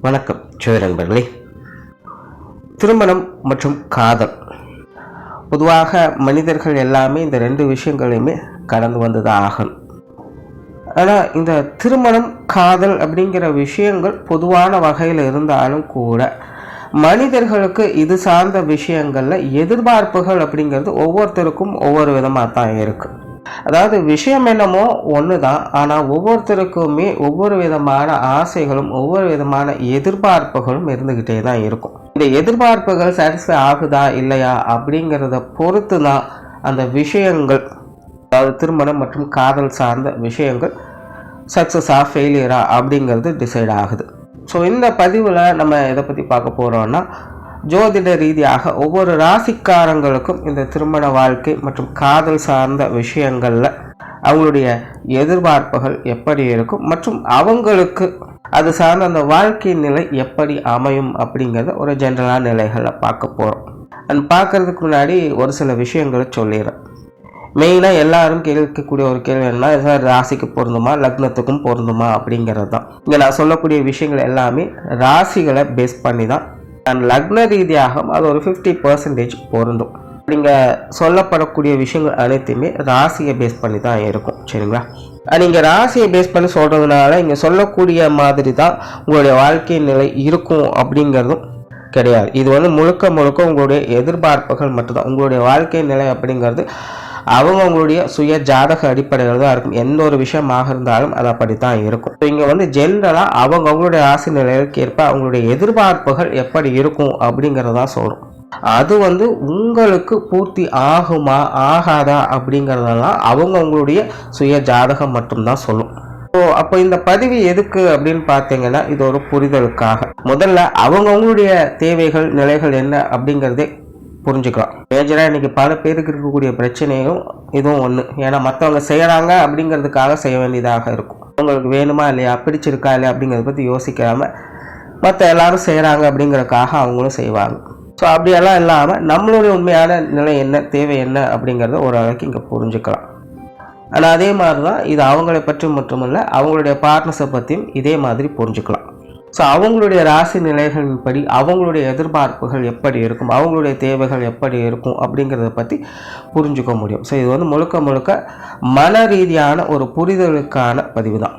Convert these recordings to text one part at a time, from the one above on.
வணக்கம் நண்பர்களே. திருமணம் மற்றும் காதல், பொதுவாக மனிதர்கள் எல்லாமே இந்த ரெண்டு விஷயங்களையுமே கடந்து வந்துதான் ஆகணும். ஆனால் இந்த திருமணம் காதல் அப்படிங்கிற விஷயங்கள் பொதுவான வகையில் இருந்தாலும் கூட மனிதர்களுக்கு இது சார்ந்த விஷயங்களில் எதிர்பார்ப்புகள் அப்படிங்கிறது ஒவ்வொருத்தருக்கும் ஒவ்வொரு விதமாக தான் இருக்குது. அதாவது விஷயம் என்னமோ ஒன்று தான், ஆனால் ஒவ்வொருத்தருக்குமே ஒவ்வொரு விதமான ஆசைகளும் ஒவ்வொரு விதமான எதிர்பார்ப்புகளும் இருந்துக்கிட்டே தான் இருக்கும். இந்த எதிர்பார்ப்புகள் சாட்டிஸ்ஃபை ஆகுதா இல்லையா அப்படிங்கிறத பொறுத்து தான் அந்த விஷயங்கள், அதாவது திருமணம் மற்றும் காதல் சார்ந்த விஷயங்கள் சக்ஸஸா ஃபெயிலியரா அப்படிங்கிறது டிசைட் ஆகுது. ஸோ இந்த பதிவில் நம்ம எதை பற்றி பார்க்க போகிறோம்னா, ஜோதிட ரீதியாக ஒவ்வொரு ராசிக்காரங்களுக்கும் இந்த திருமண வாழ்க்கை மற்றும் காதல் சார்ந்த விஷயங்களில் அவங்களுடைய எதிர்பார்ப்புகள் எப்படி இருக்கும் மற்றும் அவங்களுக்கு அது சார்ந்த அந்த வாழ்க்கை நிலை எப்படி அமையும் அப்படிங்கிறத ஒரு ஜென்ரலான நிலைகளில் பார்க்க போகிறோம். அண்ட் பார்க்கறதுக்கு முன்னாடி ஒரு சில விஷயங்களை சொல்லிடுறேன். மெயினாக எல்லாரும் கேட்கக்கூடிய ஒரு கேள்வி என்ன, சார் ராசிக்கு பொருந்துமா லக்னத்துக்கும் பொருந்துமா அப்படிங்கிறது தான். இங்கே நான் சொல்லக்கூடிய விஷயங்கள் எல்லாமே ராசிகளை பேஸ் பண்ணி தான், அண்ட் லக்ன ரீதியாக அது ஒரு 50% பொருந்தும். நீங்கள் சொல்லப்படக்கூடிய விஷயங்கள் அனைத்துமே ராசியை பேஸ் பண்ணி தான் இருக்கும். சரிங்களா? நீங்கள் ராசியை பேஸ் பண்ணி சொல்கிறதுனால இங்கே சொல்லக்கூடிய மாதிரி தான் உங்களுடைய வாழ்க்கை நிலை இருக்கும் அப்படிங்கிறதும் கிடையாது. இது முழுக்க முழுக்க உங்களுடைய எதிர்பார்ப்புகள் மட்டும்தான். உங்களுடைய வாழ்க்கை நிலை அப்படிங்கிறது அவங்களுடைய சுய ஜாதக அடிப்படையில் தான் இருக்கும். எந்த ஒரு விஷயமாக இருந்தாலும் அது அப்படித்தான் இருக்கும். இங்கே ஜென்ரலாக அவங்களுடைய ஆசை நிலைகளுக்கு ஏற்ப அவங்களுடைய எதிர்பார்ப்புகள் எப்படி இருக்கும் அப்படிங்கிறதான் சொல்கிறோம். அது உங்களுக்கு பூர்த்தி ஆகுமா ஆகாதா அப்படிங்கிறதெல்லாம் அவங்களுடைய சுய ஜாதகம் மட்டும்தான் சொல்லும். அப்போ இந்த பதிவு எதுக்கு அப்படின்னு பார்த்தீங்கன்னா, இது ஒரு புரிதலுக்காக. முதல்ல அவங்களுடைய தேவைகள் நிலைகள் என்ன அப்படிங்கிறதே புரிஞ்சுக்கலாம். மேஜராக இன்றைக்கி பல பேருக்கு இருக்கக்கூடிய பிரச்சனையும் இதுவும் ஒன்று. ஏன்னா மற்றவங்க செய்கிறாங்க அப்படிங்கிறதுக்காக செய்ய வேண்டியதாக இருக்கும். அவங்களுக்கு வேணுமா இல்லையா, பிடிச்சிருக்கா இல்லையா அப்படிங்கிறத பற்றி யோசிக்காமல் மற்ற எல்லாரும் செய்கிறாங்க அப்படிங்கிறதுக்காக அவங்களும் செய்வாங்க. ஸோ அப்படியெல்லாம் இல்லாமல் நம்மளுடைய உண்மையான நிலை என்ன, தேவை என்ன அப்படிங்கிறத ஓரளவுக்கு இங்கே புரிஞ்சுக்கலாம். ஆனால் அதே மாதிரி தான் இது அவங்களை பற்றி மட்டுமில்லை, அவங்களுடைய பார்ட்னர்ஸை பற்றியும் இதே மாதிரி புரிஞ்சுக்கலாம். ஸோ அவங்களுடைய ராசி நிலைகளின்படி அவங்களுடைய எதிர்பார்ப்புகள் எப்படி இருக்கும், அவங்களுடைய தேவைகள் எப்படி இருக்கும் அப்படிங்கிறத பற்றி புரிஞ்சுக்க முடியும். ஸோ இது முழுக்க முழுக்க மன ரீதியான ஒரு புரிதலுக்கான பதிவு தான்.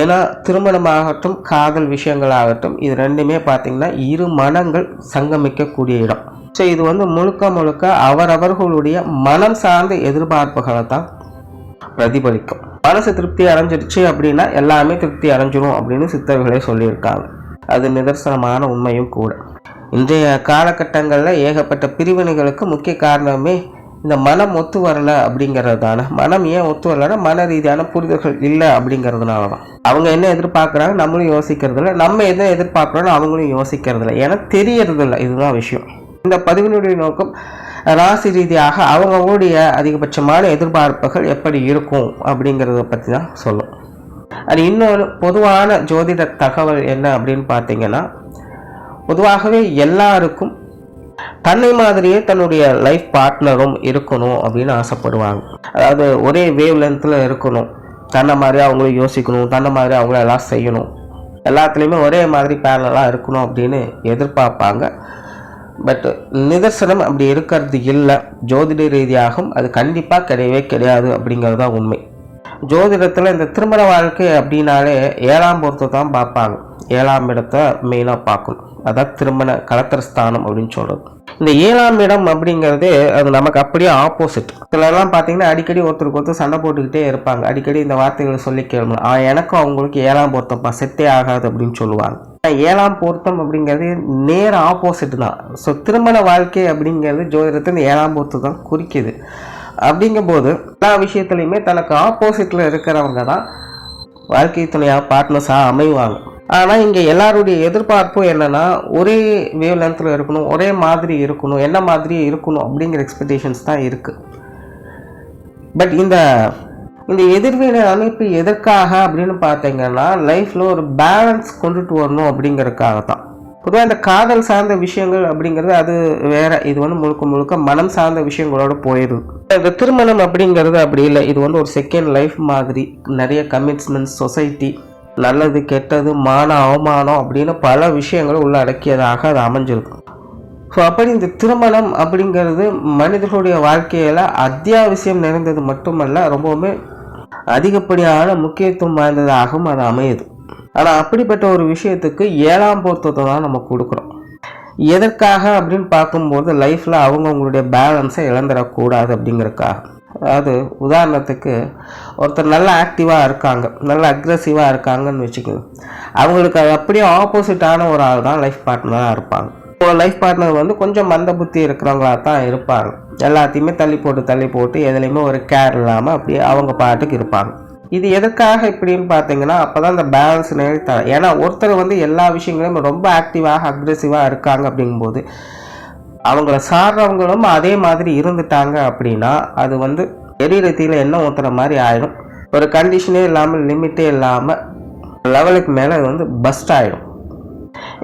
ஏன்னா திருமணமாகட்டும் காதல் விஷயங்களாகட்டும் இது ரெண்டுமே பார்த்திங்கன்னா இரு மனங்கள் சங்கமிக்கக்கூடிய இடம். ஸோ இது முழுக்க முழுக்க அவரவர்களுடைய மனம் சார்ந்த எதிர்பார்ப்புகளை தான் பிரதிபலிக்கும். மனசு திருப்தி அடைஞ்சிருச்சு அப்படின்னா எல்லாமே திருப்தி அடைஞ்சிரும் அப்படின்னு சித்தர்களே சொல்லியிருக்காங்க. அது நிதர்சனமான உண்மையும் கூட. இன்றைய காலகட்டங்களில் ஏகப்பட்ட பிரிவினைகளுக்கு முக்கிய காரணமே இந்த மனம் ஒத்து வரலை அப்படிங்கிறது தானே. மனம் ஏன் ஒத்து வரலைன்னா மன ரீதியான புரிதல்கள் இல்லை அப்படிங்கிறதுனால தான். அவங்க என்ன எதிர்பார்க்குறாங்க நம்மளும் யோசிக்கிறதில்ல, நம்ம என்ன எதிர்பார்க்குறோன்னு அவங்களும் யோசிக்கிறதில்ல, ஏன்னா தெரியறதில்லை. இதுதான் விஷயம். இந்த பதிவினுடைய நோக்கம் ராசி ரீதியாக அவங்களுடைய அதிகபட்சமான எதிர்பார்ப்புகள் எப்படி இருக்கும் அப்படிங்கிறத பற்றி தான் சொல்லும். அது இன்னொரு பொதுவான ஜோதிட தகவல் என்ன அப்படின்னு பார்த்தீங்கன்னா, பொதுவாகவே எல்லாருக்கும் தன்னை மாதிரியே தன்னுடைய லைஃப் பார்ட்னரும் இருக்கணும் அப்படின்னு ஆசைப்படுவாங்க. அதாவது ஒரே வேவ் லென்த்தில் இருக்கணும், தன்னை மாதிரி அவங்களும் யோசிக்கணும், தன்னை மாதிரி அவங்கள எல்லாம் செய்யணும், எல்லாத்துலேயுமே ஒரே மாதிரி பேரலாக இருக்கணும் அப்படின்னு எதிர்பார்ப்பாங்க. பட் நிதர்சனம் அப்படி இருக்கிறது இல்லை. ஜோதிட ரீதியாகவும் அது கண்டிப்பாக கிடையவே கிடையாது அப்படிங்கிறது தான் உண்மை. ஜோதிடத்தில் இந்த திருமண வாழ்க்கை அப்படின்னாலே 7ஆம் பொருத்தத்தை தான் பார்ப்பாங்க. 7ஆம் இடத்தை மெயினாக பார்க்கணும். அதான் திருமண கலத்திரஸ்தானம் அப்படின்னு சொல்கிறது. இந்த 7ஆம் இடம் அப்படிங்கிறது அது நமக்கு அப்படியே ஆப்போசிட். சிலர்லாம் பார்த்தீங்கன்னா அடிக்கடி ஒருத்தருக்கு ஒருத்தர் சண்டை போட்டுக்கிட்டே இருப்பாங்க. அடிக்கடி இந்த வார்த்தைகளை சொல்லி கேள்வி, எனக்கும் அவங்களுக்கு 7ஆம் பொருத்தம்ப்பா செட்டே ஆகாது அப்படின்னு சொல்லுவாங்க. 7ஆம் பொருத்தம் அப்படிங்கிறது நேர ஆப்போசிட் தான். ஸோ திருமண வாழ்க்கை அப்படிங்கிறது ஜோதிடத்தில் 7ஆம் பொருத்தம் தான் குறிக்குது. அப்படிங்கும்போது எல்லா விஷயத்துலையுமே தனக்கு ஆப்போசிட்டில் இருக்கிறவங்க தான் வாழ்க்கை துணையாக பார்ட்னர்ஸாக அமைவாங்க. ஆனால் இங்கே எல்லாருடைய எதிர்பார்ப்பும் என்னென்னா ஒரே வேவ் லென்த்தில் இருக்கணும், ஒரே மாதிரி இருக்கணும், என்ன மாதிரி இருக்கணும் அப்படிங்கிற எக்ஸ்பெக்டேஷன்ஸ் தான் இருக்குது. பட் இந்த எதிர்வினை அமைப்பு எதற்காக அப்படின்னு பார்த்தீங்கன்னா, லைஃப்பில் ஒரு பேலன்ஸ் கொண்டுட்டு வரணும் அப்படிங்கிறதுக்காக தான். பொதுவாக இந்த காதல் சார்ந்த விஷயங்கள் அப்படிங்கிறது அது வேற. இது முழுக்க முழுக்க மனம் சார்ந்த விஷயங்களோட போயிடுது. இந்த திருமணம் அப்படிங்கிறது அப்படி இல்லை. இது ஒரு செகண்ட் லைஃப் மாதிரி. நிறைய கமிட்மெண்ட்ஸ், சொசைட்டி, நல்லது கெட்டது மான அவமானம் அப்படின்னு பல விஷயங்கள் உள்ள அடக்கியதாக அது அமைஞ்சிருக்கும். ஸோ அப்படி இந்த திருமணம் அப்படிங்கிறது மனிதர்களுடைய வாழ்க்கையில் அத்தியாவசியம் நிறைந்தது மட்டுமல்ல, ரொம்பவுமே அதிகப்படியான முக்கியத்துவம் வாய்ந்ததாகவும் அது அமையுது. ஆனால் அப்படிப்பட்ட ஒரு விஷயத்துக்கு 7ஆம் பொருத்தத்தை தான் நம்ம கொடுக்குறோம். எதற்காக அப்படின்னு பார்க்கும்போது லைஃப்பில் அவங்களுடைய பேலன்ஸை இழந்துடக்கூடாது அப்படிங்கிறதுக்காக. அதாவது உதாரணத்துக்கு ஒருத்தர் நல்லா ஆக்டிவாக இருக்காங்க, நல்லா அக்ரெசிவாக இருக்காங்கன்னு வச்சுக்கோங்க. அவங்களுக்கு அது அப்படியே ஆப்போசிட்டான ஒரு ஆள் தான் லைஃப் பார்ட்னராக இருப்பாங்க. லைஃப் பார்ட்னர் வந்து கொஞ்சம் மந்த புத்தி இருக்கிறவங்களா தான் இருப்பாங்க. எல்லாத்தையுமே தள்ளி போட்டு எதுலேயுமே ஒரு கேர் இல்லாமல் அப்படியே அவங்க பாட்டுக்கு இருப்பாங்க. இது எதுக்காக இப்படின்னு பார்த்தீங்கன்னா, அப்போ தான் இந்த பேலன்ஸ் நிலைத்தர. ஏன்னா ஒருத்தர் வந்து எல்லா விஷயங்களையும் ரொம்ப ஆக்டிவாக அக்ரெசிவாக இருக்காங்க அப்படிங்கும்போது அவங்கள சார்றவங்களும் அதே மாதிரி இருந்துட்டாங்க அப்படின்னா அது வந்து எரிரத்தியில் என்ன ஊற்றுற மாதிரி ஆகிடும். ஒரு கண்டிஷனே இல்லாமல் லிமிட்டே இல்லாமல் லெவலுக்கு மேலே அது வந்து பஸ்ட் ஆகிடும்.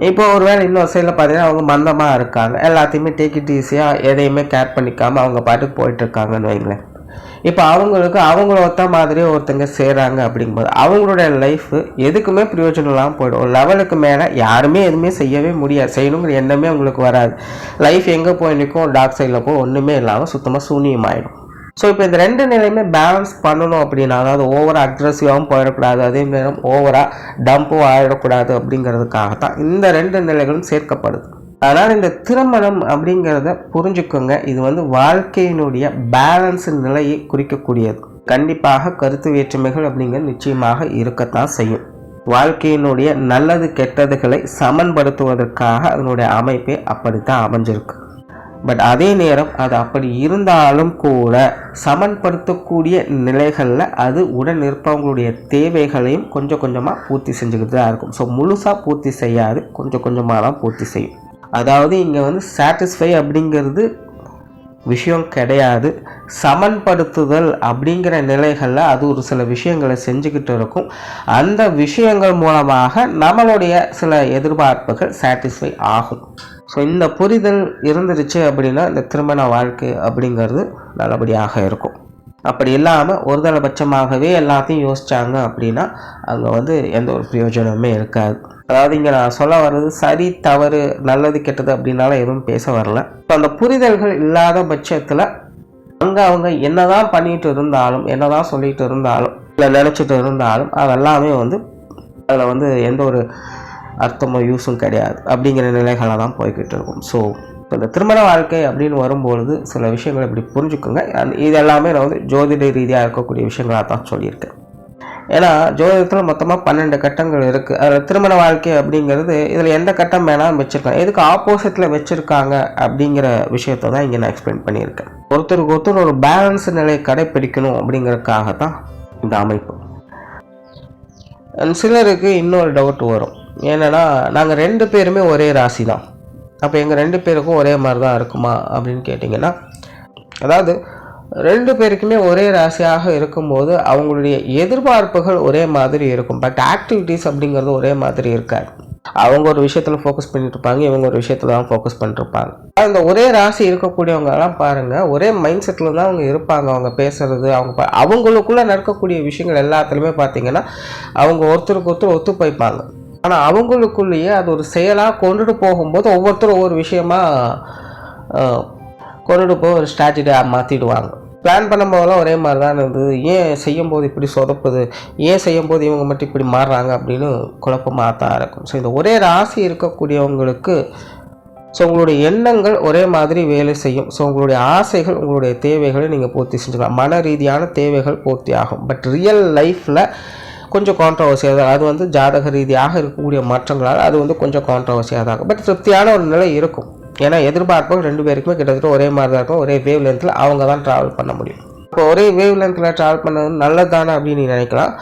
இப்போ ஒரு வேளை இன்னொரு சைடில் பார்த்தீங்கன்னா அவங்க மந்தமாக இருக்காங்க, எல்லாத்தையுமே டேக் இட் ஈஸியாக எதையுமே கேர் பண்ணிக்காமல் அவங்க பாட்டுக்கு போயிட்டுருக்காங்கன்னு வைங்களேன். இப்போ அவங்களுக்கு அவங்கள ஒத்த மாதிரியே ஒருத்தங்க செய்கிறாங்க அப்படிங்கும்போது அவங்களுடைய லைஃப் எதுக்குமே பிரயோஜனம் இல்லாமல் போய்டும். ஒரு லெவலுக்கு மேலே யாருமே எதுவுமே செய்யவே முடியாது, செய்யணுங்கிற எண்ணமே அவங்களுக்கு வராது. லைஃப் எங்கே போய் நிற்கும், டார்க் சைடில் போய் ஒன்றுமே இல்லாமல் சுத்தமாக சூனியமாயிடும். ஸோ இப்போ இந்த ரெண்டு நிலையுமே பேலன்ஸ் பண்ணணும் அப்படின்னா, அதாவது ஓவராக அக்ரெசிவாகவும் போயிடக்கூடாது, அதே நேரம் ஓவராக டம்பும் ஆகிடக்கூடாது அப்படிங்கிறதுக்காகத்தான் இந்த ரெண்டு நிலைகளும் சேர்க்கப்படுது. அதனால் இந்த திருமணம் அப்படிங்கிறத புரிஞ்சுக்கோங்க. இது வந்து வாழ்க்கையினுடைய பேலன்ஸ் நிலையை குறிக்கக்கூடியது. கண்டிப்பாக கருத்து வேற்றுமைகள் அப்படிங்கிறது நிச்சயமாக இருக்கத்தான் செய்யும். வாழ்க்கையினுடைய நல்லது கெட்டதுகளை சமன்படுத்துவதற்காக அதனுடைய அமைப்பே அப்படித்தான் அமைஞ்சிருக்கு. பட் அதே நேரம் அது அப்படி இருந்தாலும் கூட சமன்படுத்தக்கூடிய நிலைகளில் அது உடன் இருப்பவங்களுடைய தேவைகளையும் கொஞ்சம் கொஞ்சமாக பூர்த்தி செஞ்சுக்கிட்டு தான் இருக்கும். ஸோ முழுசாக பூர்த்தி செய்யாது, கொஞ்சம் கொஞ்சமாக தான் பூர்த்தி செய்யும். அதாவது இங்கே வந்து சாட்டிஸ்ஃபை அப்படிங்கிறது விஷயம் கிடையாது. சமன்படுத்துதல் அப்படிங்கிற நிலைகளில் அது ஒரு சில விஷயங்களை செஞ்சுக்கிட்டு இருக்கும். அந்த விஷயங்கள் மூலமாக நம்மளுடைய சில எதிர்பார்ப்புகள் சாட்டிஸ்ஃபை ஆகும். ஸோ இந்த புரிதல் இருந்துருச்சு அப்படின்னா இந்த திருமண வாழ்க்கை அப்படிங்கிறது நல்லபடியாக இருக்கும். அப்படி இல்லாமல் ஒருதலைபட்சமாகவே எல்லாத்தையும் யோசித்தாங்க அப்படின்னா அங்கே வந்து எந்த ஒரு பிரயோஜனமே இருக்காது. அதாவது இங்கே நான் சொல்ல வர்றது சரி தவறு நல்லது கெட்டது அப்படின்னால எதுவும் பேச வரல. இப்போ அந்த புரிதல்கள் இல்லாத பட்சத்தில் அங்கே அவங்க என்னதான் பண்ணிட்டு இருந்தாலும், என்னதான் சொல்லிட்டு இருந்தாலும், இல்லை நினச்சிட்டு இருந்தாலும் அதெல்லாமே வந்து அதில் வந்து எந்த ஒரு அர்த்தமோ யூஸும் கிடையாது அப்படிங்கிற நிலைகளை தான் போய்கிட்டு இருக்கும். ஸோ இப்போ இந்த திருமண வாழ்க்கை அப்படின்னு வரும்பொழுது சில விஷயங்களை இப்படி புரிஞ்சுக்கோங்க. இது எல்லாமே நான் வந்து ஜோதிட ரீதியாக இருக்கக்கூடிய விஷயங்களாக தான் சொல்லியிருக்கேன். ஏன்னா ஜோதிடத்தில் மொத்தமாக 12 கட்டங்கள் இருக்குது. அதில் திருமண வாழ்க்கை அப்படிங்கிறது இதில் எந்த கட்டம் வேணாலும் வச்சுருக்காங்க, எதுக்கு ஆப்போசிட்டில் வச்சுருக்காங்க அப்படிங்கிற விஷயத்த தான் இங்கே நான் எக்ஸ்பிளைன் பண்ணியிருக்கேன். ஒருத்தருக்கு ஒருத்தர் ஒரு பேலன்ஸ் நிலையை கடைப்பிடிக்கணும் அப்படிங்கிறதுக்காக தான் இந்த அமைப்பு. சிலருக்கு இன்னொரு டவுட் வரும், என்னென்னா நாங்கள் 2 பேருமே ஒரே ராசி தான், அப்போ எங்கள் 2 பேருக்கும் ஒரே மாதிரி தான் இருக்குமா அப்படின்னு கேட்டிங்கன்னா, அதாவது 2 பேருக்குமே ஒரே ராசியாக இருக்கும்போது அவங்களுடைய எதிர்பார்ப்புகள் ஒரே மாதிரி இருக்கும். பட் ஆக்டிவிட்டீஸ் அப்படிங்கிறது ஒரே மாதிரி இருக்காது. அவங்க ஒரு விஷயத்தில் ஃபோக்கஸ் பண்ணிட்டு இருப்பாங்க, இவங்க ஒரு விஷயத்தில் தான் ஃபோக்கஸ் பண்ணிட்டுருப்பாங்க. அந்த ஒரே ராசி இருக்கக்கூடியவங்கலாம் பாருங்கள், ஒரே மைண்ட் செட்டில் தான் அவங்க இருப்பாங்க. அவங்க பேசுகிறது, அவங்களுக்குள்ளே நடக்கக்கூடிய விஷயங்கள் எல்லாத்துலேயுமே பார்த்திங்கன்னா அவங்க ஒருத்தருக்கு ஒருத்தர் ஒத்து போய்ப்பாங்க. ஆனால் அவங்களுக்குள்ளேயே அது ஒரு செயலாக கொண்டுட்டு போகும்போது ஒவ்வொருத்தரும் ஒவ்வொரு விஷயமா கொண்டுட்டு போய் ஒரு ஸ்ட்ராட்டஜியாக மாற்றிடுவாங்க. பிளான் பண்ணும்போதெல்லாம் ஒரே மாதிரி தான் இருந்தது, ஏன் செய்யும்போது இப்படி சொதப்புது, ஏன் செய்யும்போது இவங்க மட்டும் இப்படி மாறுறாங்க அப்படின்னு குழப்பமாக தான் இருக்கும். ஸோ இந்த ஒரே ராசி இருக்கக்கூடியவங்களுக்கு ஸோ உங்களுடைய எண்ணங்கள் ஒரே மாதிரி வேலை செய்யும். ஸோ உங்களுடைய ஆசைகள், உங்களுடைய தேவைகளை நீங்கள் பூர்த்தி செஞ்சுக்கலாம். மன ரீதியான தேவைகள் பூர்த்தி ஆகும். பட் ரியல் லைஃப்பில் கொஞ்சம் கான்ட்ரவர்சியாக தான், அது வந்து ஜாதக ரீதியாக இருக்கக்கூடிய மாற்றங்களால் அது வந்து கொஞ்சம் கான்ட்ரவர்சியாக தான் இருக்கும். பட் திருப்தியான ஒரு நிலை இருக்கும். ஏன்னா எதிர்பார்ப்புகள் 2 பேருக்குமே கிட்டத்தட்ட ஒரே மாதிரி தான் இருக்கும். ஒரே வேவ் லென்த்தில் அவங்க தான் ட்ராவல் பண்ண முடியும். இப்போ ஒரே வேவ் லென்த்தில் ட்ராவல் பண்ணது நல்லது தானே அப்படின்னு நினைக்கலாம்.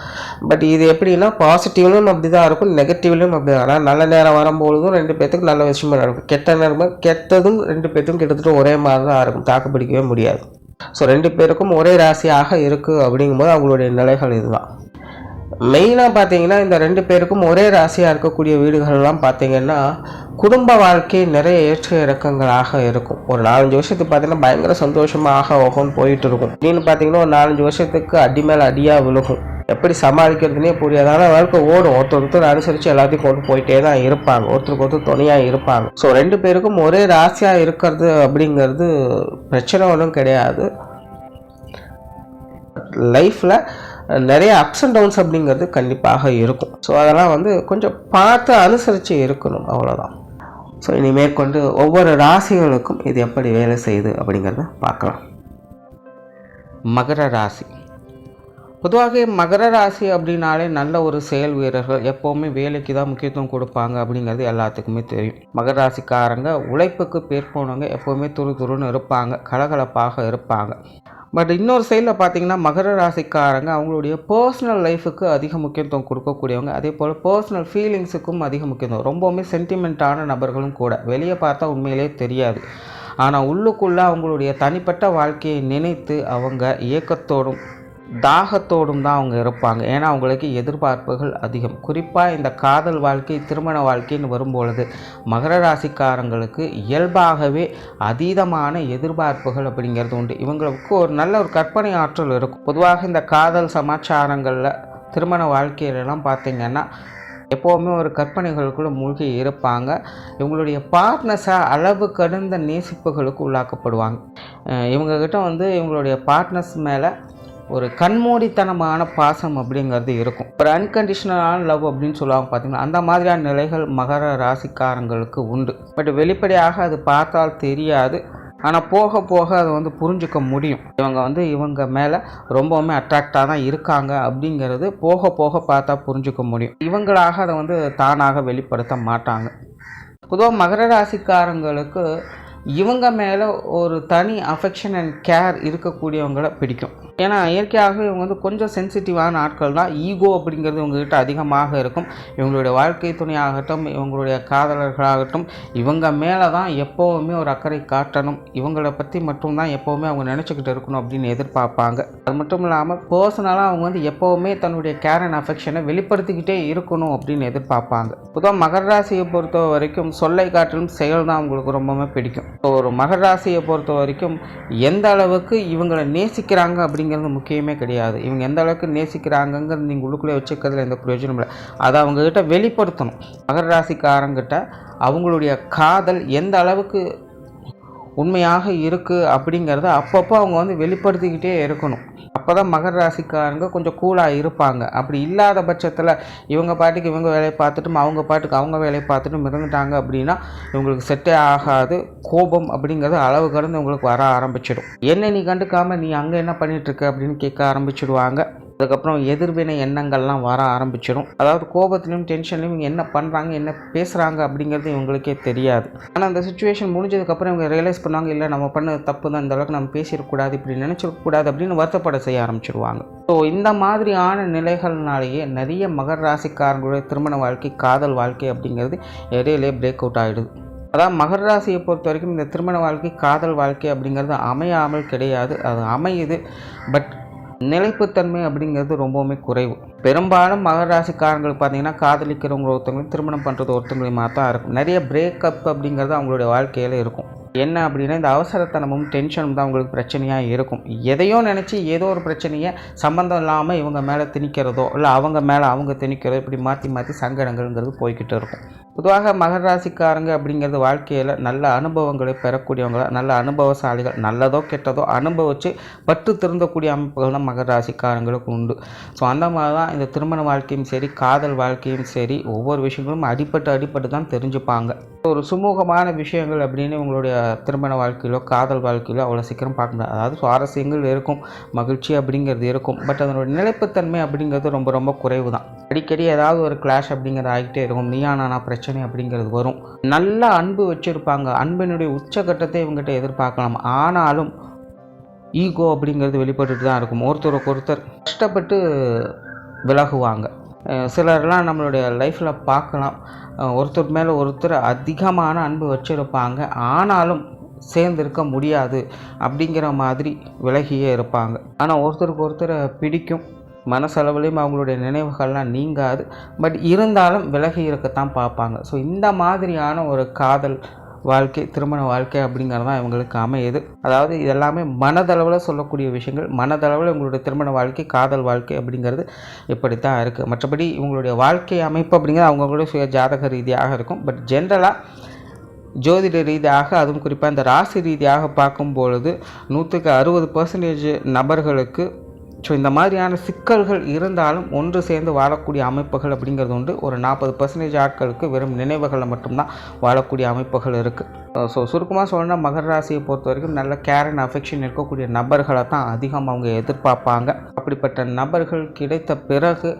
பட் இது எப்படின்னா பாசிட்டிவ்லையும் அப்படி தான் இருக்கும், நெகட்டிவ்லையும் அப்படி தான். ஆனால் நல்ல நேரம் வரும்பொழுதும் 2 பேர்த்துக்கு நல்ல விஷயமா நடக்கும், கெட்ட நேரமும் கெட்டதும் 2 பேர்த்துக்கும் கிட்டத்தட்ட ஒரே மாதிரி தான் இருக்கும், தாக்கு பிடிக்கவே முடியாது. ஸோ 2 பேருக்கும் ஒரே ராசியாக இருக்குது அப்படிங்கும்போது அவங்களுடைய நிலைகள் இதுதான். மெயினாக பார்த்தீங்கன்னா இந்த 2 பேருக்கும் ஒரே ராசியாக இருக்கக்கூடிய வீடுகள்லாம் பார்த்தீங்கன்னா குடும்ப வாழ்க்கை நிறைய ஏற்ற இறக்கங்களாக இருக்கும். ஒரு 4-5 வருஷத்துக்கு பார்த்தீங்கன்னா பயங்கர சந்தோஷமாக ஓகோன்னு போயிட்டு இருக்கும். அப்படின்னு பார்த்தீங்கன்னா ஒரு 4-5 வருஷத்துக்கு அடி மேலே அடியாக விழுகும். எப்படி சமாளிக்கிறதுனே புரியாது. ஆனால் வாழ்க்கை ஓடும், ஒருத்தர் அனுசரித்து எல்லாத்தையும் கொண்டு போயிட்டே தான் இருப்பாங்க, ஒருத்தருக்கு ஒருத்தர் துணையாக இருப்பாங்க. ஸோ 2 பேருக்கும் ஒரே ராசியாக இருக்கிறது அப்படிங்கிறது பிரச்சனை ஒன்றும் கிடையாது. லைஃப்பில் நிறைய அப்ஸ் அண்ட் டவுன்ஸ் அப்படிங்கிறது கண்டிப்பாக இருக்கும். ஸோ அதெல்லாம் கொஞ்சம் பார்த்து அனுசரித்து இருக்கணும், அவ்வளோதான். ஸோ இனி மேற்கொண்டு ஒவ்வொரு ராசிகளுக்கும் இது எப்படி வேலை செய்யுது அப்படிங்கிறத பார்க்கலாம். மகர ராசி. பொதுவாக மகர ராசி அப்படின்னாலே நல்ல ஒரு செயல் வீரர்கள், எப்போவுமே வேலைக்கு தான் முக்கியத்துவம் கொடுப்பாங்க அப்படிங்கிறது எல்லாத்துக்குமே தெரியும். மகர ராசிக்காரங்க உழைப்புக்கு பேர் போனவங்க, எப்போவுமே துருன்னு இருப்பாங்க, கலகலப்பாக இருப்பாங்க. பட் இன்னொரு சைடில் பார்த்திங்கன்னா மகர ராசிக்காரங்க அவங்களுடைய பர்சனல் லைஃபுக்கு அதிக முக்கியத்துவம் கொடுக்கக்கூடியவங்க, அதே போல் பர்சனல் ஃபீலிங்ஸுக்கும் அதிக முக்கியத்துவம், ரொம்பவுமே சென்டிமெண்ட்டான நபர்களும் கூட. வெளியே பார்த்தா உண்மையிலே தெரியாது, ஆனால் உள்ளுக்குள்ளே அவங்களுடைய தனிப்பட்ட வாழ்க்கையை நினைத்து அவங்க ஏக்கத்தோடும் தாகத்தோடும் தான் அவங்க இருப்பாங்க. ஏன்னா அவங்களுக்கு எதிர்பார்ப்புகள் அதிகம். குறிப்பாக இந்த காதல் வாழ்க்கை, திருமண வாழ்க்கைன்னு வரும்பொழுது மகர ராசிக்காரங்களுக்கு இயல்பாகவே அதீதமான எதிர்பார்ப்புகள் அப்படிங்கிறது உண்டு. இவங்களுக்கு ஒரு நல்ல ஒரு கற்பனை ஆற்றல் இருக்கும். பொதுவாக இந்த காதல் சமாச்சாரங்களில், திருமண வாழ்க்கையிலலாம் பார்த்திங்கன்னா எப்போவுமே ஒரு கற்பனைகளுக்குள்ளே மூழ்கி இருப்பாங்க. இவங்களுடைய பார்ட்னர்ஸை அளவு கடந்த நேசிப்புகளுக்கு உள்ளாக்கப்படுவாங்க. இவங்ககிட்ட இவங்களுடைய பார்ட்னர்ஸ் மேலே ஒரு கண்மூடித்தனமான பாசம் அப்படிங்கிறது இருக்கும். ஒரு அன்கண்டிஷனலான லவ் அப்படின்னு சொல்லுவாங்க பார்த்திங்கன்னா, அந்த மாதிரியான நிலைகள் மகர ராசிக்காரங்களுக்கு உண்டு. பட் வெளிப்படையாக அது பார்த்தால் தெரியாது, ஆனால் போக போக அதை புரிஞ்சுக்க முடியும். இவங்க மேலே ரொம்பவுமே அட்ராக்டாக தான் இருக்காங்க அப்படிங்கிறது போக போக பார்த்தா புரிஞ்சுக்க முடியும். இவங்களாக அதை தானாக வெளிப்படுத்த மாட்டாங்க. பொதுவாக மகர ராசிக்காரங்களுக்கு இவங்க மேலே ஒரு தனி அஃபெக்ஷன் அண்ட் கேர் இருக்கக்கூடியவங்களை பிடிக்கும். ஏன்னா இயற்கையாகவே இவங்க கொஞ்சம் சென்சிட்டிவான ஆட்கள் தான். ஈகோ அப்படிங்கிறது இவங்ககிட்ட அதிகமாக இருக்கும். இவங்களுடைய வாழ்க்கை துணையாகட்டும், இவங்களுடைய காதலர்களாகட்டும், இவங்க மேலே தான் எப்போவுமே ஒரு அக்கறை காட்டணும், இவங்களை பற்றி மட்டும்தான் எப்போவுமே அவங்க நினச்சிக்கிட்டு இருக்கணும் அப்படின்னு எதிர்பார்ப்பாங்க. அது மட்டும் இல்லாமல் பர்சனலாக அவங்க எப்போவுமே தன்னுடைய கேர் அண்ட் அஃபெக்ஷனை வெளிப்படுத்திக்கிட்டே இருக்கணும் அப்படின்னு எதிர்பார்ப்பாங்க. பொதுவாக மகர ராசியை பொறுத்த வரைக்கும் சொல்லை காட்டிலும் செயல் தான் அவங்களுக்கு ரொம்பவுமே பிடிக்கும். ஒரு மகர ராசியை பொறுத்த வரைக்கும் எந்த அளவுக்கு இவங்களை நேசிக்கிறாங்க அப்படிங்கிறது முக்கியமே கிடையாது. இவங்க எந்த அளவுக்கு நேசிக்கிறாங்கங்கிறது நீங்கள் உள்ளுக்குள்ளே வச்சுக்கிறதுல எந்த பிரயோஜனம் இல்லை. அதை அவங்ககிட்ட வெளிப்படுத்தணும். மகர ராசிக்காரங்கிட்ட அவங்களுடைய காதல் எந்த அளவுக்கு உண்மையாக இருக்குது அப்படிங்கிறத அப்பப்போ அவங்க வெளிப்படுத்திக்கிட்டே இருக்கணும். அப்போ தான் மகர ராசிக்காரங்க கொஞ்சம் கூலாக இருப்பாங்க. அப்படி இல்லாத பட்சத்தில் இவங்க பாட்டுக்கு இவங்க வேலையை பார்த்துட்டும் அவங்க பாட்டுக்கு அவங்க வேலையை பார்த்துட்டும் இருந்துட்டாங்க அப்படின்னா இவங்களுக்கு செட்டே ஆகாது. கோபம் அப்படிங்கிறது அளவு கடந்து இவங்களுக்கு வர ஆரம்பிச்சிடும். என்ன நீ கண்டுக்காமல் நீ அங்கே என்ன பண்ணிகிட்ருக்க அப்படின்னு கேட்க ஆரம்பிச்சிடுவாங்க. அதுக்கப்புறம் எதிர்வினை எண்ணங்கள்லாம் வர ஆரம்பிச்சிடும். அதாவது கோபத்துலையும் டென்ஷன்லையும் இவங்க என்ன பண்ணுறாங்க, என்ன பேசுகிறாங்க அப்படிங்கிறது இவங்களுக்கே தெரியாது. ஆனால் அந்த சுச்சுவேஷன் முடிஞ்சதுக்கப்புறம் இவங்க ரியலைஸ் பண்ணுவாங்க, இல்லை நம்ம பண்ண தப்பு தான், இந்த அளவுக்கு நம்ம பேசிடக்கூடாது, இப்படி நினச்சிடக்கூடாது அப்படின்னு வருத்தப்பட செய்ய ஆரம்பிச்சிடுவாங்க. ஸோ இந்த மாதிரியான நிலைகள்னாலேயே நிறைய மகர ராசிக்காரங்களுடைய திருமண வாழ்க்கை, காதல் வாழ்க்கை அப்படிங்கிறது இடையிலே பிரேக் அவுட் ஆகிடுது. அதான் மகர ராசியை பொறுத்த வரைக்கும் இந்த திருமண வாழ்க்கை, காதல் வாழ்க்கை அப்படிங்கிறது அமையாமல் கிடையாது, அது அமையுது. பட் நிலைப்புத்தன்மை அப்படிங்கிறது ரொம்பவுமே குறைவு. பெரும்பாலும் மகர ராசிக்காரங்களுக்கு பார்த்தீங்கன்னா காதலிக்கிறவங்க ஒருத்தவங்களும் திருமணம் பண்ணுறது ஒருத்தவங்களையுமா தான் இருக்கும். நிறைய பிரேக்கப் அப்படிங்கிறது அவங்களுடைய வாழ்க்கையில் இருக்கும். என்ன அப்படின்னா இந்த அவசரத்தனமும் டென்ஷனும் தான் அவங்களுக்கு பிரச்சனையாக இருக்கும். எதையோ நினச்சி ஏதோ ஒரு பிரச்சனையை சம்மந்தம் இல்லாமல் இவங்க மேலே திணிக்கிறதோ இல்லை அவங்க மேலே அவங்க திணிக்கிறதோ, இப்படி மாற்றி மாற்றி சங்கடங்கள்ங்கிறது போய்கிட்டு இருக்கும். பொதுவாக மகர ராசிக்காரங்க அப்படிங்கிறது வாழ்க்கையில் நல்ல அனுபவங்களை பெறக்கூடியவங்க, நல்ல அனுபவசாலிகள். நல்லதோ கெட்டதோ அனுபவித்து பட்டு திருந்தக்கூடிய அமைப்புகள் தான் மகர ராசிக்காரங்களுக்கு உண்டு. ஸோ அந்த மாதிரி தான் இந்த திருமண வாழ்க்கையும் சரி, காதல் வாழ்க்கையும் சரி, ஒவ்வொரு விஷயங்களும் அடிப்பட்டு தான் தெரிஞ்சுப்பாங்க. ஒரு சுமூகமான விஷயங்கள் அப்படின்னு உங்களுடைய திருமண வாழ்க்கையிலோ காதல் வாழ்க்கையிலோ அவ்வளோ சீக்கிரம் பார்க்க முடியாது. அதாவது சுவாரஸ்யங்கள் இருக்கும், மகிழ்ச்சி அப்படிங்கிறது இருக்கும். பட் அதனோட நிலைப்புத்தன்மை அப்படிங்கிறது ரொம்ப ரொம்ப குறைவு தான். அடிக்கடி ஏதாவது ஒரு கிளாஷ் அப்படிங்கிறது ஆகிட்டே இருக்கும். நீயானா பிரச்சனை அப்படிங்கிறது வரும். நல்ல அன்பு வச்சுருப்பாங்க, அன்பினுடைய உச்சகட்டத்தை இவங்ககிட்ட எதிர்பார்க்கலாம். ஆனாலும் ஈகோ அப்படிங்கிறது வெளிப்பட்டுட்டு தான் இருக்கும். ஒருத்தருக்கு ஒருத்தர் கஷ்டப்பட்டு விலகுவாங்க. சிலர்லாம் நம்மளுடைய லைஃப்பில் பார்க்கலாம், ஒருத்தர் மேலே ஒருத்தர் அதிகமான அன்பு வச்சுருப்பாங்க, ஆனாலும் சேர்ந்திருக்க முடியாது அப்படிங்கிற மாதிரி விலகியே இருப்பாங்க. ஆனால் ஒருத்தருக்கு ஒருத்தரை பிடிக்கும், மனசளவுலேயும் அவங்களுடைய நினைவுகள்லாம் நீங்காது. பட் இருந்தாலும் விலகி இருக்கத்தான் பார்ப்பாங்க. ஸோ இந்த மாதிரியான ஒரு காதல் வாழ்க்கை, திருமண வாழ்க்கை அப்படிங்கிறது தான் இவங்களுக்கு அமையுது. அதாவது இதெல்லாமே மனதளவில் சொல்லக்கூடிய விஷயங்கள். மனதளவில் இவங்களுடைய திருமண வாழ்க்கை, காதல் வாழ்க்கை அப்படிங்கிறது இப்படித்தான் இருக்குது. மற்றபடி இவங்களுடைய வாழ்க்கை அமைப்பு அப்படிங்கிறது அவங்களுடைய சுய ஜாதக ரீதியாக இருக்கும். பட் ஜென்ரலாக ஜோதிட ரீதியாக, அதுவும் குறிப்பாக இந்த ராசி ரீதியாக பார்க்கும் பொழுது 100க்கு 60% நபர்களுக்கு இந்த மாதிரியான சிக்கல்கள் இருந்தாலும் ஒன்று சேர்ந்து வாழக்கூடிய அமைப்புகள் அப்படிங்கிறது உண்டு. ஒரு 40% ஆட்களுக்கு வெறும் நினைவுகளில் மட்டும்தான் வாழக்கூடிய அமைப்புகள் இருக்குது. சுருக்கமாக சொல்லணும்னா மகர ராசியை பொறுத்த வரைக்கும் நல்ல கேர் அண்ட் அஃபெக்ஷன் இருக்கக்கூடிய நபர்களை தான் அதிகம் அவங்க எதிர்பார்ப்பாங்க. அப்படிப்பட்ட நபர்கள் கிடைத்த பிறகு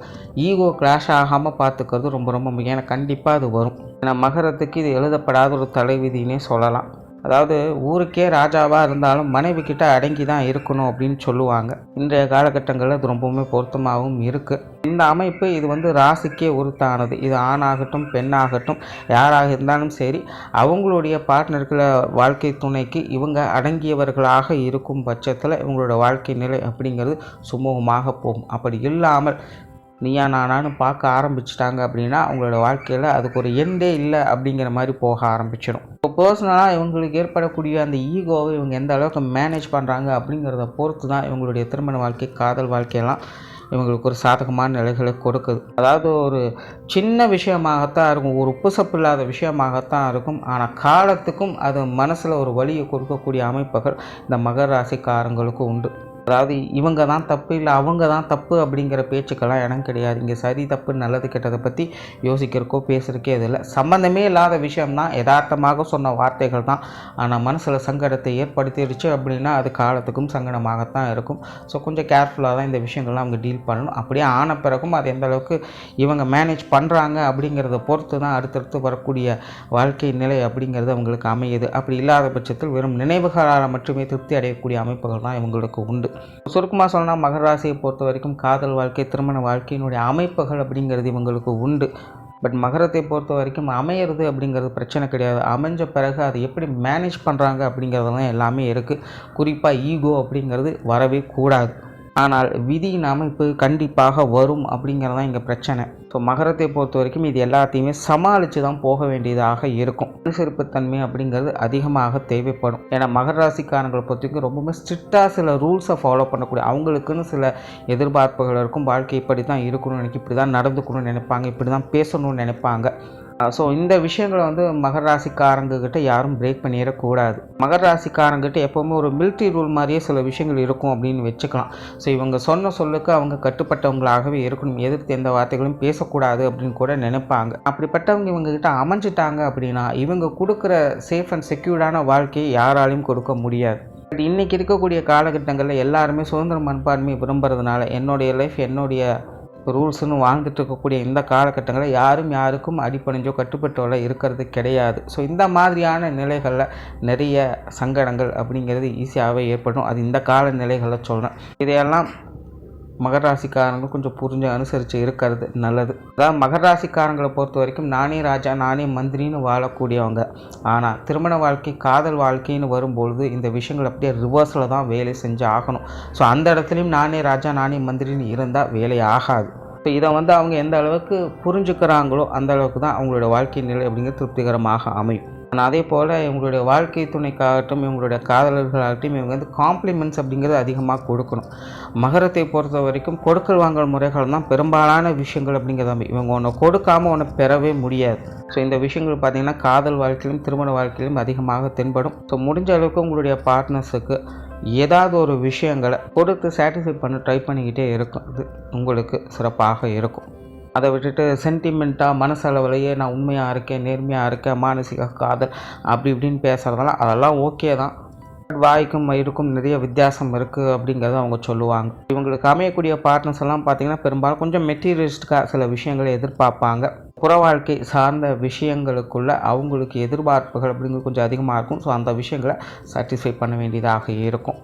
ஈகோ கிளாஷ் ஆகாமல் பார்த்துக்கிறது ரொம்ப ரொம்ப முக்கியம். ஏன்னா கண்டிப்பாக அது வரும். ஏன்னா மகரத்துக்கு இது எழுதப்படாத ஒரு தலைவிதினே சொல்லலாம். அதாவது ஊருக்கே ராஜாவாக இருந்தாலும் மனைவி கிட்ட அடங்கி தான் இருக்கணும் அப்படின்னு சொல்லுவாங்க. இன்றைய காலகட்டங்களில் அது ரொம்பவுமே பொருத்தமாகவும் இருக்குது. இந்த அமைப்பு இது ராசிக்கே உருத்தானது. இது ஆணாகட்டும் பெண்ணாகட்டும் யாராக இருந்தாலும் சரி, அவங்களுடைய பார்ட்னர்களை வாழ்க்கை துணைக்கு இவங்க அடங்கியவர்களாக இருக்கும் பட்சத்தில் இவங்களோட வாழ்க்கை நிலை அப்படிங்கிறது சுமூகமாக போகும். அப்படி இல்லாமல் நீயா நானான்னு பார்க்க ஆரம்பிச்சிட்டாங்க அப்படின்னா அவங்களோட வாழ்க்கையில் அதுக்கு ஒரு எண்டே இல்லை அப்படிங்கிற மாதிரி போக ஆரம்பிச்சிடும். இப்போ பர்சனலாக இவங்களுக்கு ஏற்படக்கூடிய அந்த ஈகோவை இவங்க எந்த அளவுக்கு மேனேஜ் பண்ணுறாங்க அப்படிங்கிறத பொறுத்து தான் இவங்களுடைய திருமண வாழ்க்கை, காதல் வாழ்க்கையெல்லாம் இவங்களுக்கு ஒரு சாதகமான நிலைகளை கொடுக்குது. அதாவது ஒரு சின்ன விஷயமாகத்தான் இருக்கும், ஒரு உப்பு சப்பு இல்லாத விஷயமாகத்தான் இருக்கும். ஆனால் காலத்துக்கும் அது மனசில் ஒரு வலியை கொடுக்கக்கூடிய அமைப்புகள் இந்த மகர ராசிக்காரங்களுக்கு உண்டு. அதாவது இவங்க தான் தப்பு, இல்லை அவங்க தான் தப்பு அப்படிங்கிற பேச்சுக்கெல்லாம் இடம் கிடையாது. இங்கே சரி தப்பு நல்லது கெட்டதை பற்றி யோசிக்கிறக்கோ பேசுகிறக்கே இது இல்லை. சம்மந்தமே இல்லாத விஷயம்தான், யதார்த்தமாக சொன்ன வார்த்தைகள் தான். ஆனால் மனசில் சங்கடத்தை ஏற்படுத்திடுச்சு அப்படின்னா அது காலத்துக்கும் சங்கடமாகத்தான் இருக்கும். ஸோ கொஞ்சம் கேர்ஃபுல்லாக தான் இந்த விஷயங்கள்லாம் அவங்க டீல் பண்ணணும். அப்படியே ஆன பிறகும் அது எந்த அளவுக்கு இவங்க மேனேஜ் பண்ணுறாங்க அப்படிங்கிறத பொறுத்து தான் அடுத்தடுத்து வரக்கூடிய வாழ்க்கை நிலை அப்படிங்கிறது அவங்களுக்கு அமையுது. அப்படி இல்லாத பட்சத்தில் வெறும் நினைவுகளால் மட்டுமே திருப்தி அடையக்கூடிய அமைப்புகள் தான் இவங்களுக்கு உண்டு. சுருக்கமாக சொன்னால் மகர ராசியை பொறுத்த வரைக்கும் காதல் வாழ்க்கை, திருமண வாழ்க்கையினுடைய அமைப்புகள் அப்படிங்கிறது இவங்களுக்கு உண்டு. பட் மகரத்தை பொறுத்த வரைக்கும் அமையிறது அப்படிங்கிறது பிரச்சனை கிடையாது. அமைஞ்ச பிறகு அதை எப்படி மேனேஜ் பண்ணுறாங்க அப்படிங்கிறதெல்லாம் எல்லாமே இருக்குது. குறிப்பாக ஈகோ அப்படிங்கிறது வரவே கூடாது. ஆனால் விதியின் அமைப்பு கண்டிப்பாக வரும் அப்படிங்கிறது தான் இங்கே பிரச்சனை. ஸோ மகரத்தை பொறுத்த வரைக்கும் இது எல்லாத்தையுமே சமாளித்து தான் போக வேண்டியதாக இருக்கும். சிறுப்புத்தன்மை அப்படிங்கிறது அதிகமாக தேவைப்படும். ஏன்னா மகர ராசிக்காரங்களை பொறுத்த வரைக்கும் ரொம்பவுமே ஸ்ட்ரிக்டாக சில ரூல்ஸை ஃபாலோ பண்ணக்கூடிய, அவங்களுக்குன்னு சில எதிர்பார்ப்புகள் இருக்கும். வாழ்க்கை இப்படி தான் இருக்கணும்னு நினைக்க, இப்படி தான் நடந்துக்கணும்னு நினைப்பாங்க, இப்படி தான் பேசணும்னு நினைப்பாங்க. ஸோ இந்த விஷயங்களை மகர ராசிக்காரங்கிட்ட யாரும் பிரேக் பண்ணிடக்கூடாது. மகர ராசிக்காரங்கிட்ட எப்போவுமே ஒரு மிலிட்ரி ரூல் மாதிரியே சில விஷயங்கள் இருக்கும் அப்படின்னு வச்சுக்கலாம். ஸோ இவங்க சொன்ன சொல்லுக்கு அவங்க கட்டுப்பட்டவங்களாகவே இருக்கணும். எதிர்த்து எந்த வார்த்தைகளும் பேசக்கூடாது அப்படின்னு கூட நினைப்பாங்க. அப்படிப்பட்டவங்க இவங்ககிட்ட அமைஞ்சிட்டாங்க அப்படின்னா இவங்க கொடுக்குற சேஃப் அண்ட் செக்யூர்டான வாழ்க்கையை யாராலையும் கொடுக்க முடியாது. பட் இன்றைக்கி இருக்கக்கூடிய காலகட்டங்களில் எல்லாருமே சுதந்திர மனப்பான்மையை விரும்புறதுனால என்னுடைய லைஃப் என்னுடைய ரூல்ஸ்னு வாழ்ந்துட்டு இருக்கக்கூடிய இந்த காலகட்டங்களில் யாரும் யாருக்கும் அடிப்பணிஞ்சோ கட்டுப்பட்டோல இருக்கிறது கிடையாது. ஸோ இந்த மாதிரியான நிலைகளில் நிறைய சங்கடங்கள் அப்படிங்கிறது ஈஸியாகவே ஏற்படும். அது இந்த கால நிலைகளில் சொல்கிறேன். இதையெல்லாம் மகர ராசிக்காரங்க கொஞ்சம் புரிஞ்சு அனுசரித்து இருக்கிறது நல்லது. அதாவது மகர ராசிக்காரங்களை பொறுத்த வரைக்கும் நானே ராஜா நானே மந்திரின்னு வாழக்கூடியவங்க. ஆனால் திருமண வாழ்க்கை, காதல் வாழ்க்கைன்னு வரும்பொழுது இந்த விஷயங்கள் அப்படியே ரிவர்ஸில் தான் வேலை செஞ்சு ஆகணும். ஸோ அந்த இடத்துலையும் நானே ராஜா நானே மந்திரின்னு இருந்தால் வேலை ஆகாது. ஸோ இதை அவங்க எந்த அளவுக்கு புரிஞ்சுக்கிறாங்களோ அந்த அளவுக்கு தான் அவங்களோட வாழ்க்கை நிலை அப்படிங்கிறது திருப்திகரமாக அமையும். ஆனால் அதே போல் இவங்களுடைய வாழ்க்கை துணைக்காகட்டும் இவங்களுடைய காதலர்களாகட்டும் இவங்க காம்ப்ளிமெண்ட்ஸ் அப்படிங்கிறது அதிகமாக கொடுக்கணும். மகரத்தை பொறுத்த வரைக்கும் கொடுக்கல் வாங்கல் முறைகள் தான் பெரும்பாலான விஷயங்கள் அப்படிங்கிறத இவங்க ஒன்று கொடுக்காமல் ஒன்று பெறவே முடியாது. ஸோ இந்த விஷயங்கள் பார்த்திங்கன்னா காதல் வாழ்க்கையிலும் திருமண வாழ்க்கையிலும் அதிகமாக தென்படும். ஸோ முடிஞ்ச அளவுக்கு உங்களுடைய பார்ட்னர்ஸுக்கு ஏதாவது ஒரு விஷயங்களை கொடுத்து சாட்டிஸ்ஃபை பண்ண ட்ரை பண்ணிக்கிட்டே இருக்கும். அது உங்களுக்கு சிறப்பாக இருக்கும். அதை விட்டுட்டு சென்டிமெண்ட்டாக மனசளவுலையே நான் உண்மையாக இருக்கேன், நேர்மையாக இருக்கேன், மானசீக காதல் அப்படி இப்படின்னு பேசுகிறதெல்லாம் அதெல்லாம் ஓகே தான். வாய்க்கும் மயிருக்கும் நிறைய வித்தியாசம் இருக்குது அப்படிங்கிறத அவங்க சொல்லுவாங்க. இவங்களுக்கு அமையக்கூடிய பார்ட்னர்ஸ் எல்லாம் பார்த்திங்கன்னா பெரும்பாலும் கொஞ்சம் மெட்டீரியலிஸ்டிக்காக சில விஷயங்களை எதிர்பார்ப்பாங்க. புற வாழ்க்கை சார்ந்த விஷயங்களுக்குள்ள அவங்களுக்கு எதிர்பார்ப்புகள் அப்படிங்கிறது கொஞ்சம் அதிகமாக இருக்கும். ஸோ அந்த விஷயங்களை சாட்டிஸ்ஃபை பண்ண வேண்டியதாக இருக்கும்.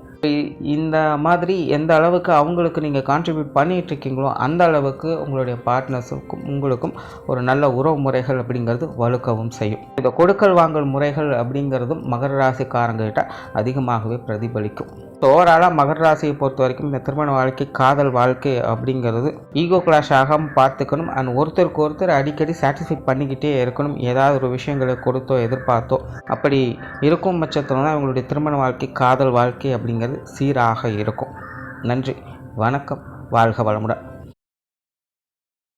இந்த மாதிரி எந்த அளவுக்கு அவங்களுக்கு நீங்கள் கான்ட்ரிபியூட் பண்ணிகிட்ருக்கீங்களோ அந்த அளவுக்கு உங்களுடைய பார்ட்னர்ஸுக்கும் உங்களுக்கும் ஒரு நல்ல உறவு முறைகள் அப்படிங்கிறது வலுக்கவும் செய்யும். இந்த கொடுக்கல் வாங்கல் முறைகள் அப்படிங்கிறதும் மகர ராசிக்காரங்கிட்ட அதிகமாகவே பிரதிபலிக்கும். ஸோ ஓவராலாக மகர ராசியை பொறுத்த வரைக்கும் இந்த திருமண வாழ்க்கை, காதல் வாழ்க்கை அப்படிங்கிறது ஈகோ கிளாஷ் ஆகாமல் பார்த்துக்கணும். அண்ட் ஒருத்தருக்கு ஒருத்தர் அடிக்கடி சாட்டிஸ்ஃபை பண்ணிக்கிட்டே இருக்கணும். ஏதாவது ஒரு விஷயங்களை கொடுத்தோ எதிர்பார்த்தோ அப்படி இருக்கும் பட்சத்தில் தான் இவங்களுடைய திருமண வாழ்க்கை, காதல் வாழ்க்கை அப்படிங்கிறது சீராக இருக்கும். நன்றி, வணக்கம், வாழ்க வளமுடன்.